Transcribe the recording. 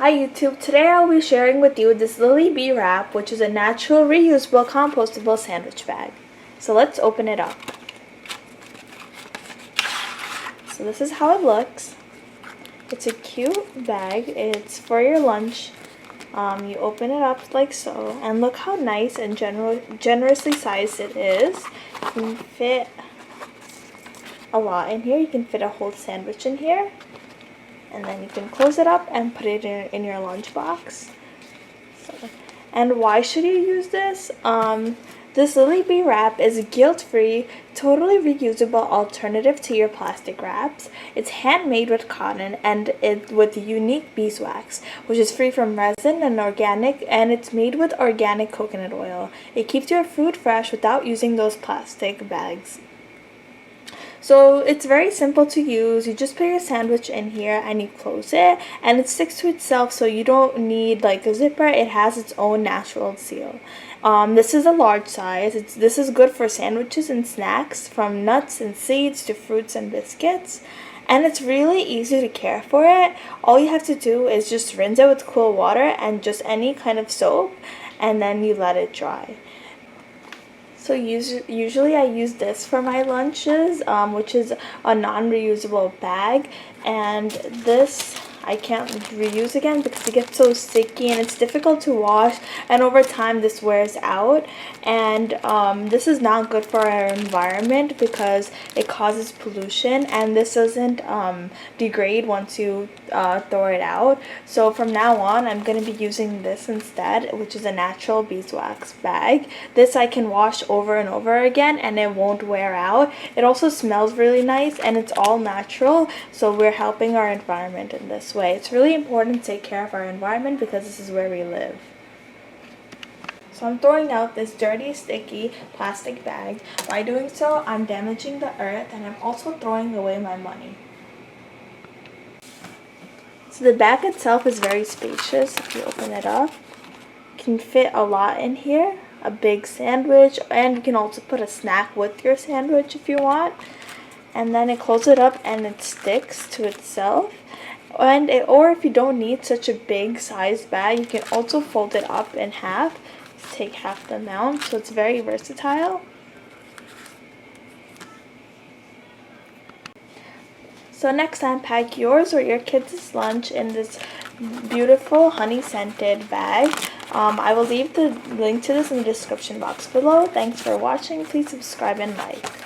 Hi YouTube, today I'll be sharing with you this Lilybee wrap, which is a natural, reusable, compostable sandwich bag. So let's open it up. So this is how it looks. It's a cute bag. It's for your lunch. You open it up like so, and look how nice and generously sized it is. You can fit a lot in here. You can fit a whole sandwich in here. And then you can close it up and put it in your lunchbox. And why should you use this? This Lilybee wrap is a guilt-free, totally reusable alternative to your plastic wraps. It's handmade with cotton and with unique beeswax, which is free from resin and organic, and it's made with organic coconut oil. It keeps your food fresh without using those plastic bags. So it's very simple to use. You just put your sandwich in here and you close it, and it sticks to itself, so you don't need like a zipper. It has its own natural seal. This is a large size. This is good for sandwiches and snacks, from nuts and seeds to fruits and biscuits. And it's really easy to care for it. All you have to do is just rinse it with cool water and just any kind of soap, and then you let it dry. So usually I use this for my lunches, which is a non-reusable bag, and this I can't reuse again because it gets so sticky and it's difficult to wash, and over time this wears out, and this is not good for our environment because it causes pollution, and this doesn't degrade once you throw it out. So from now on I'm going to be using this instead, which is a natural beeswax bag. This I can wash over and over again and it won't wear out. It also smells really nice and it's all natural, so we're helping our environment in this way. It's really important to take care of our environment because this is where we live. So I'm throwing out this dirty, sticky plastic bag. By doing so, I'm damaging the earth, and I'm also throwing away my money. So the bag itself is very spacious. If you open it up, you can fit a lot in here. A big sandwich, and you can also put a snack with your sandwich if you want. And then it closes it up and it sticks to itself. Or if you don't need such a big sized bag, you can also fold it up in half. Take half the amount, so it's very versatile. So next time, pack yours or your kids' lunch in this beautiful honey scented bag. I will leave the link to this in the description box below. Thanks for watching. Please subscribe and like.